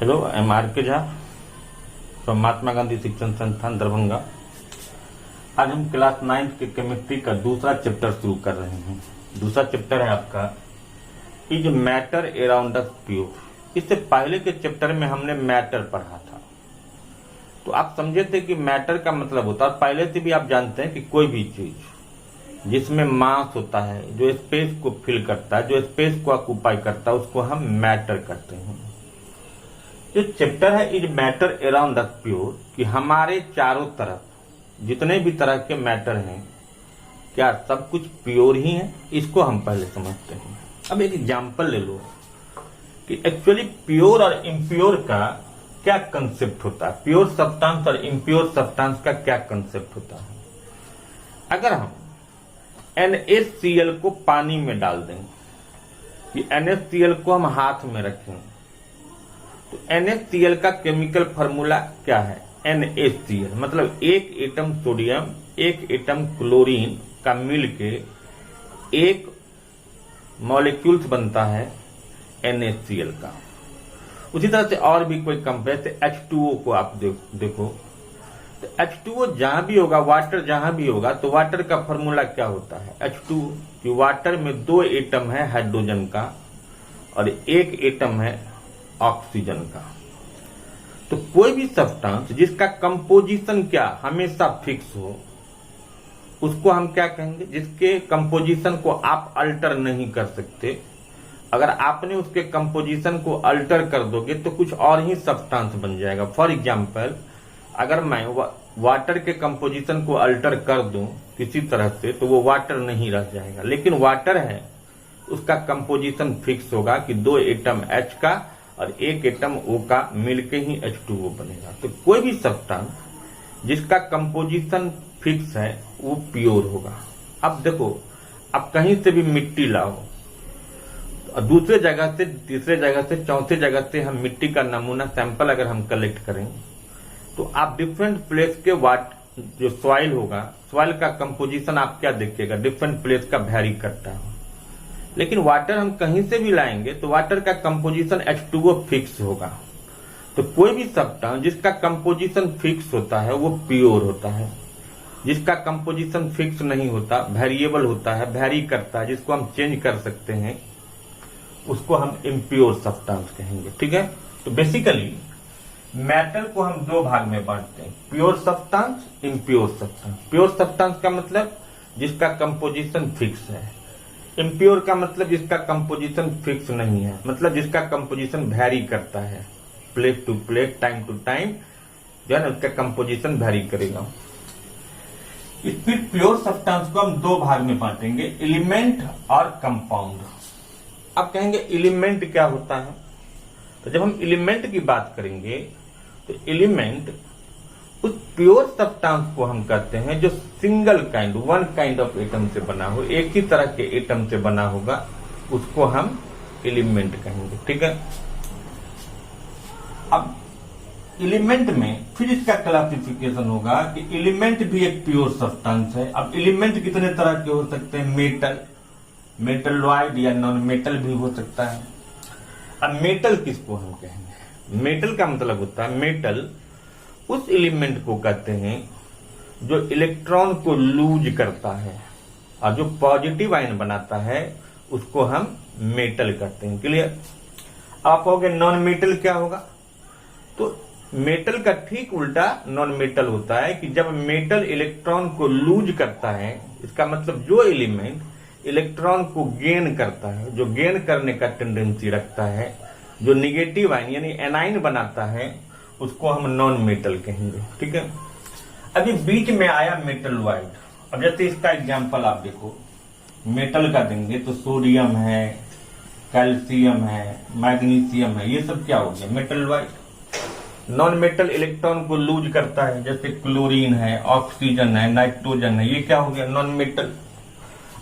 Hello, I M R के Jha from Mahatma Gandhi शिक्षण संस्थान दरभंगा। आज हम क्लास 9 के केमिस्ट्री का दूसरा चैप्टर शुरू कर रहे हैं। दूसरा चैप्टर है आपका is matter around us pure. इससे पहले के चैप्टर में हमने मैटर पढ़ा था, तो आप समझे थे कि मैटर का मतलब होता है, पहले से भी आप जानते हैं कि कोई भी चीज जिसमें मास होता है, जो स्पेस को फिल करता है, जो स्पेस को ऑक्यूपाई करता है, उसको हम मैटर कहते हैं। जो चैप्टर है is matter around us pure, कि हमारे चारों तरफ जितने भी तरह के मैटर हैं, क्या सब कुछ प्योर ही है? इसको हम पहले समझते हैं। अब एक एग्जांपल ले लो कि एक्चुअली प्योर और इम्प्योर का क्या कंसेप्ट होता है, प्योर सब्सटेंस और इम्प्योर सब्सटेंस का क्या कंसेप्ट होता है। अगर हम NaCl को पानी में डाल दें, कि NaCl को हम हाथ में रखें, तो NaCl का केमिकल फार्मूला क्या है? NaCl मतलब एक एटम सोडियम एक एटम क्लोरीन का मिलके एक मॉलिक्यूल्स बनता है NaCl का। उसी तरह से और भी कोई कंपाउंड, H2O को आप देखो, तो H2O जहां भी होगा, वाटर जहां भी होगा, तो वाटर का फार्मूला क्या होता है? H2O। कि वाटर में 2 एटम है हाइड्रोजन का और 1 एटम है ऑक्सीजन का। तो कोई भी सब्सटेंस जिसका कंपोजिशन क्या हमेशा फिक्स हो, उसको हम क्या कहेंगे? जिसके कंपोजिशन को आप अल्टर नहीं कर सकते। अगर आपने उसके कंपोजिशन को अल्टर कर दोगे तो कुछ और ही सब्सटेंस बन जाएगा। फॉर एग्जांपल, अगर मैं वाटर के कंपोजिशन को अल्टर कर दूं किसी तरह से, तो वो वाटर नहीं रह जाएगा। लेकिन वाटर है, उसका कंपोजिशन फिक्स होगा कि 2 एटम H का और 1 एटम O का मिलके ही H2O बनेगा। तो कोई भी सब्सटेंस जिसका कंपोजिशन फिक्स है वो प्योर होगा। अब देखो, अब कहीं से भी मिट्टी लाओ, दूसरे जगह से, तीसरे जगह से, चौथे जगह से हम मिट्टी का नमूना सैंपल अगर हम कलेक्ट करें, तो आप डिफरेंट प्लेस के जो सॉइल होगा, सॉइल का कंपोजिशन आप क्या देखिएगा? डिफरेंट प्लेस का वेरी करता है। लेकिन वाटर हम कहीं से भी लाएंगे तो वाटर का कंपोजिशन H2O फिक्स होगा। तो कोई भी सब्सटेंस जिसका कंपोजिशन फिक्स होता है वो प्योर होता है। जिसका कंपोजिशन फिक्स नहीं होता, वेरिएबल होता है, वेरी करता है, जिसको हम चेंज कर सकते हैं, उसको हम इम्प्योर सब्सटेंस कहेंगे। ठीक है, तो बेसिकली मैटर को हम 2 भाग में बांटते हैं, pure substance, impure substance. Pure substance का मतलब जिसका कंपोजिशन फिक्स है। इम्प्योर का मतलब जिसका कंपोजिशन फिक्स नहीं है, मतलब जिसका कंपोजिशन वेरी करता है, place to place, time to time, जो है ना, उसका कंपोजिशन वेरी करेगा। इस प्योर सब्सटेंस को हम 2 भाग में बांटेंगे, एलिमेंट और कंपाउंड। अब कहेंगे एलिमेंट क्या होता है? तो जब हम एलिमेंट की बात करेंगे तो एलिमेंट उस प्योर सब्सटेंस को हम कहते हैं जो single kind, one kind of atom से बना हो, एक ही तरह के एटम से बना होगा, उसको हम एलिमेंट कहेंगे। ठीक है, अब एलिमेंट में फिर इसका क्लासिफिकेशन होगा कि एलिमेंट भी एक प्योर सब्सटेंस है। अब एलिमेंट कितने तरह के हो सकते हैं? मेटल, मेटलॉइड या नॉन मेटल भी हो सकता है। अब मेटल किसको हम कहेंगे? मेटल का मतलब होता है, मेटल उस एलिमेंट को कहते हैं जो इलेक्ट्रॉन को लूज करता है और जो पॉजिटिव आयन बनाता है, उसको हम मेटल कहते हैं। क्लियर? आप कहोगे नॉन मेटल क्या होगा? तो मेटल का ठीक उल्टा नॉन मेटल होता है कि जब मेटल इलेक्ट्रॉन को लूज करता है, इसका मतलब जो एलिमेंट इलेक्ट्रॉन को गेन करता है, जो गेन करने का टेंडेंसी रखता है, जो निगेटिव आयन यानी एनाइन बनाता है, उसको हम नॉन मेटल कहेंगे। ठीक है, अभी बीच में आया मेटलॉइड। अब जैसे इसका एग्जांपल आप देखो, मेटल का देंगे तो सोडियम है, कैल्शियम है, मैग्नीशियम है, ये सब क्या हो गया? मेटलॉइड। नॉन मेटल इलेक्ट्रॉन को लूज करता है, जैसे क्लोरीन है, ऑक्सीजन है, नाइट्रोजन है, ये क्या हो गया? Non metal.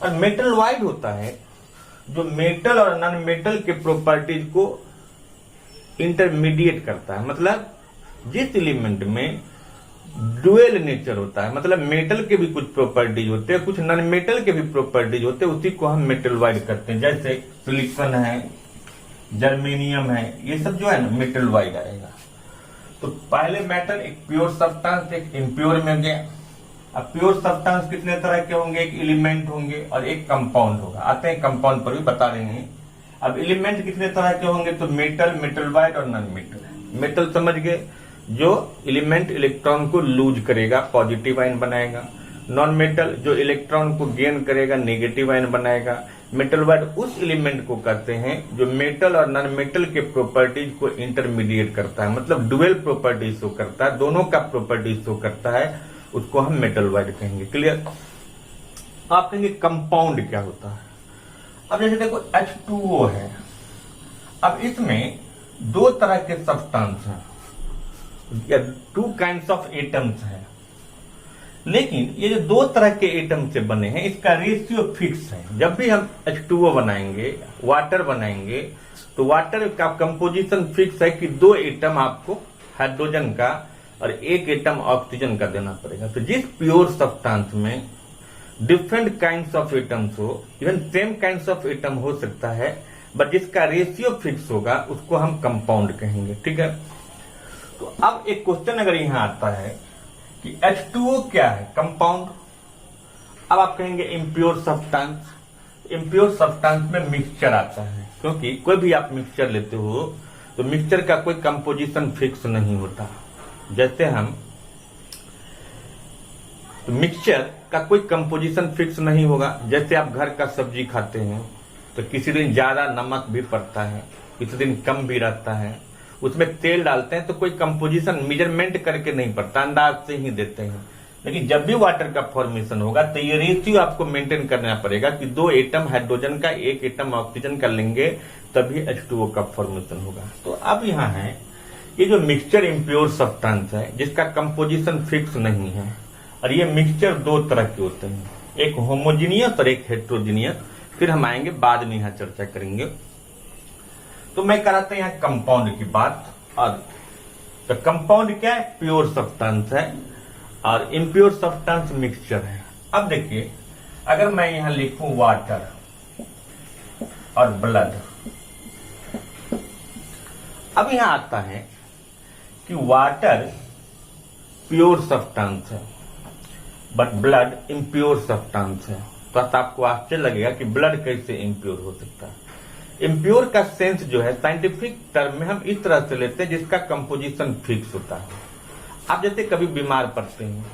और मेटलॉइड होता है जो मेटल और नॉन मेटल के प्रॉपर्टीज को इंटरमीडिएट करता है। मतलब जिस एलिमेंट में डुअल नेचर होता है, मतलब मेटल के भी कुछ प्रॉपर्टीज होते हैं, कुछ नॉन मेटल के भी प्रॉपर्टीज होते हैं, उसी को हम मेटलॉइड करते हैं। जैसे सिलिकॉन है, जर्मेनियम है, ये सब जो है ना मेटल वाइड आएगा। तो पहले मेटल एक प्योर सब्सटेंस एक इम्प्योर में गया। अब प्योर सब्सटेंस कितने तरह के होंगे, एक एलिमेंट होंगे और एक कंपाउंड होगा। आते हैं कंपाउंड पर भी बता देंगे। अब एलिमेंट कितने तरह के होंगे, तो मेटल, मेटल वाइड और नॉन मेटल। मेटल समझ गए, जो एलिमेंट इलेक्ट्रॉन को लूज करेगा पॉजिटिव आयन बनाएगा। नॉन मेटल जो इलेक्ट्रॉन को गेन करेगा नेगेटिव आयन बनाएगा। मेटल वाइड उस एलिमेंट को कहते हैं जो मेटल और नॉन मेटल के प्रॉपर्टीज को इंटरमीडिएट करता है, मतलब डुअल प्रॉपर्टीज शो करता है, दोनों का प्रॉपर्टीज शो करता है, उसको हम मेटल वाइड कहेंगे। क्लियर। आप कहेंगे कंपाउंड क्या होता है। अब जैसे देखो H2O है, अब इसमें दो तरह के सब्सटेंस हैं या टू काइंड्स ऑफ एटम्स हैं, लेकिन ये जो दो तरह के एटम से बने हैं इसका रेशियो फिक्स है। जब भी हम H2O बनाएंगे, वाटर बनाएंगे, तो वाटर का कंपोजिशन फिक्स है कि दो एटम आपको हाइड्रोजन का और एक एटम ऑक्सीजन का देना पड़ेगा। तो जिस प्योर सब्सटेंस में डिफरेंट काइंड्स ऑफ एटम्स हो, even same kinds of atom हो सकता है, बट जिसका रेशियो फिक्स होगा उसको हम कंपाउंड कहेंगे। ठीक है। तो अब एक क्वेश्चन अगर यहां आता है कि H2O क्या है, कंपाउंड। अब आप कहेंगे इम्प्योर सब्सटेंस। इम्प्योर सब्सटेंस में मिक्सचर आता है, क्योंकि कोई भी आप मिक्सचर लेते हो तो मिक्सचर का कोई कंपोजिशन फिक्स नहीं होता। जैसे हम तो मिक्सचर का कोई कंपोजिशन फिक्स नहीं होगा। जैसे आप घर का सब्जी खाते हैं तो किसी दिन ज्यादा नमक भी पड़ता है, किसी दिन कम भी रहता है, उसमें तेल डालते हैं तो कोई कंपोजिशन मेजरमेंट करके नहीं पड़ता, अंदाज से ही देते हैं। लेकिन जब भी वाटर का फॉर्मेशन होगा तो ये रेशियो आपको मेंटेन करना पड़ेगा कि दो एटम हाइड्रोजन का एक एटम ऑक्सीजन का लेंगे तभी H2O का फॉर्मेशन होगा। तो अब यहाँ है ये जो मिक्सचर इम्प्योर सब्सटेंस है जिसका कंपोजिशन फिक्स नहीं है, और ये मिक्सचर दो तरह के होते हैं, एक होमोजीनियस और एक हेट्रोजीनियस। फिर हम आएंगे बाद में यहाँ चर्चा करेंगे। तो मैं कराता हूं यहाँ कंपाउंड की बात। और तो कंपाउंड क्या है, प्योर सब्सटेंस है, और इम्प्योर सब्सटेंस मिक्सचर है। अब देखिए अगर मैं यहां लिखूं वाटर और ब्लड, अब यहां आता है कि वाटर प्योर सब्सटेंस है बट ब्लड इम्प्योर सब्सटेंस है। तो आपको आश्चर्य लगेगा कि ब्लड कैसे इम्प्योर हो सकता है। इम्प्योर का सेंस जो है साइंटिफिक टर्म में हम इस तरह से लेते हैं जिसका कंपोजिशन फिक्स होता है। आप जैसे कभी बीमार पड़ते हैं,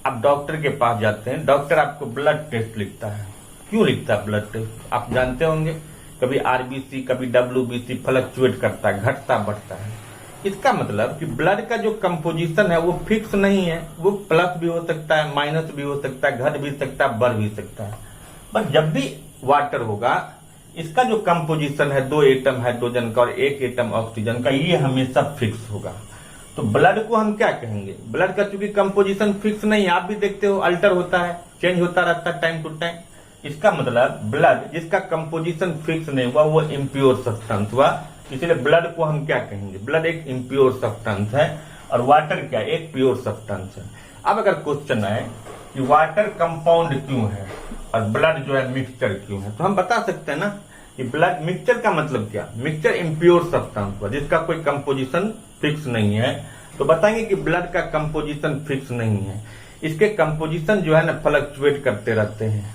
आप डॉक्टर के पास जाते हैं, डॉक्टर आपको ब्लड टेस्ट लिखता है। क्यों लिखता है ब्लड टेस्ट, आप जानते होंगे। कभी आरबीसी कभी WBC फ्लक्चुएट करता है, घटता बढ़ता है। इसका मतलब कि ब्लड का जो कंपोजिशन है वो फिक्स नहीं है, वो प्लस भी हो सकता है, माइनस भी हो सकता है, घट भी सकता है, बढ़ भी सकता है। बट जब भी वाटर होगा इसका जो कंपोजिशन है दो एटम हाइड्रोजन का और एक एटम ऑक्सीजन का, ये हमेशा फिक्स होगा। तो ब्लड को हम क्या कहेंगे, ब्लड का चूंकि कंपोजिशन फिक्स नहीं है, आप भी देखते हो अल्टर होता है, चेंज होता रहता है टाइम टू टाइम। इसका मतलब ब्लड जिसका कंपोजिशन फिक्स नहीं हुआ वो इम्प्योर सब्सटेंस हुआ। इसलिए ब्लड को हम क्या कहेंगे, ब्लड एक इम्प्योर सब्सटेंस है और वाटर क्या, एक प्योर सब्सटेंस है। अब अगर क्वेश्चन है कि वाटर कंपाउंड क्यों है और ब्लड जो है मिक्सचर क्यों है, तो हम बता सकते हैं ना कि ब्लड मिक्सचर का मतलब क्या, मिक्सचर इम्प्योर सब्सटेंस हुआ जिसका कोई कंपोजिशन फिक्स नहीं है। तो बताएंगे कि ब्लड का कंपोजिशन फिक्स नहीं है, इसके कंपोजिशन जो है ना फ्लक्चुएट करते रहते हैं,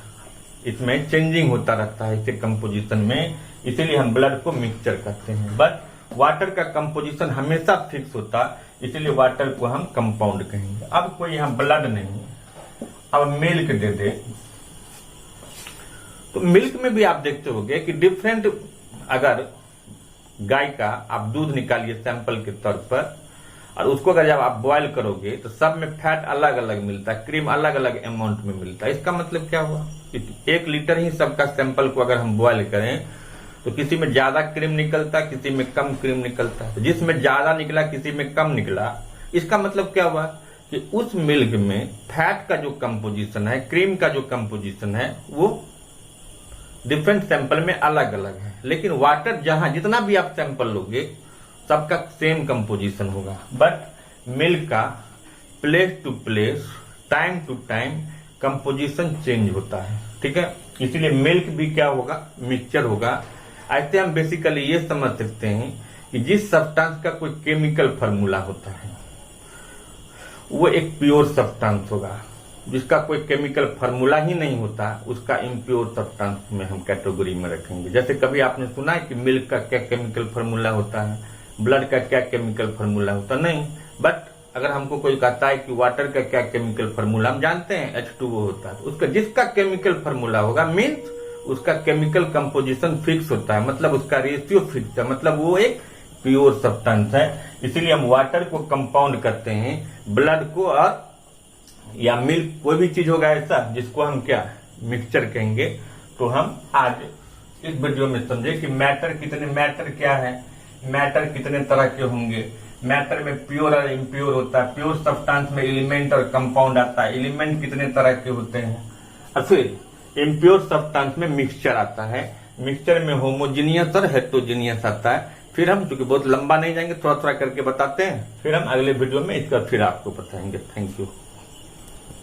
इसमें चेंजिंग होता रहता है इसके कंपोजिशन में, इसीलिए हम ब्लड को मिक्सचर कहते हैं। बट वाटर का कंपोजिशन हमेशा फिक्स होता, इसलिए वाटर को हम कंपाउंड कहेंगे। अब कोई यहाँ ब्लड नहीं है, अब मिल्क दे दे, तो मिल्क में भी आप देखते होंगे कि डिफरेंट, अगर गाय का आप दूध निकालिए सैंपल के तौर पर और उसको अगर जब आप बॉयल करोगे तो सब में फैट अलग अलग मिलता है, क्रीम अलग अलग अमाउंट में मिलता है। इसका मतलब क्या हुआ, 1 लीटर ही सबका सैंपल को अगर हम बॉयल करें तो किसी में ज्यादा क्रीम निकलता, किसी में कम क्रीम निकलता है। तो जिसमें ज्यादा निकला किसी में कम निकला, इसका मतलब क्या हुआ कि उस मिल्क में फैट का जो कंपोजिशन है, क्रीम का जो कंपोजिशन है, वो डिफरेंट सैंपल में अलग अलग है। लेकिन वाटर जहां जितना भी आप सैंपल लोगे सबका सेम कंपोजिशन होगा। बट मिल्क का place to place, time to time composition change होता है। ठीक है, इसीलिए मिल्क भी क्या होगा, मिक्सचर होगा। ऐसे हम बेसिकली ये समझ सकते हैं कि जिस सब्सटेंस का कोई केमिकल फार्मूला होता है वो एक प्योर सब्सटेंस होगा। जिसका कोई केमिकल फार्मूला ही नहीं होता उसका इम्प्योर सब्सटेंस में हम कैटेगरी में रखेंगे। जैसे कभी आपने सुना है कि मिल्क का क्या केमिकल फार्मूला होता है, ब्लड का क्या केमिकल फार्मूला होता है? नहीं। बट अगर हमको कोई कहता है कि वाटर का क्या केमिकल फार्मूला, हम जानते हैं H2O होता है, तो उसका जिसका केमिकल फार्मूला होगा मीन्स उसका केमिकल कंपोजिशन फिक्स होता है, मतलब उसका रेशियो फिक्स है, मतलब वो एक प्योर सब्सटेंस है। इसीलिए हम वाटर को कंपाउंड करते हैं, ब्लड को और या मिल्क कोई भी चीज होगा ऐसा जिसको हम क्या मिक्सचर कहेंगे। तो हम आज इस वीडियो में समझे कि मैटर क्या है, मैटर कितने तरह के होंगे, मैटर में प्योर और इम्प्योर होता है, प्योर सब्सटेंस में एलिमेंट और कंपाउंड आता है, एलिमेंट कितने तरह के होते हैं, और फिर इम्प्योर सब्सटेंस में मिक्सचर आता है, मिक्सचर में होमोजीनियस और हेटेरोजीनियस आता है। फिर हम चूंकि बहुत लंबा नहीं जाएंगे, थोड़ा थोड़ा करके बताते हैं, फिर हम अगले वीडियो में इसका फिर आपको बताएंगे। Thank you.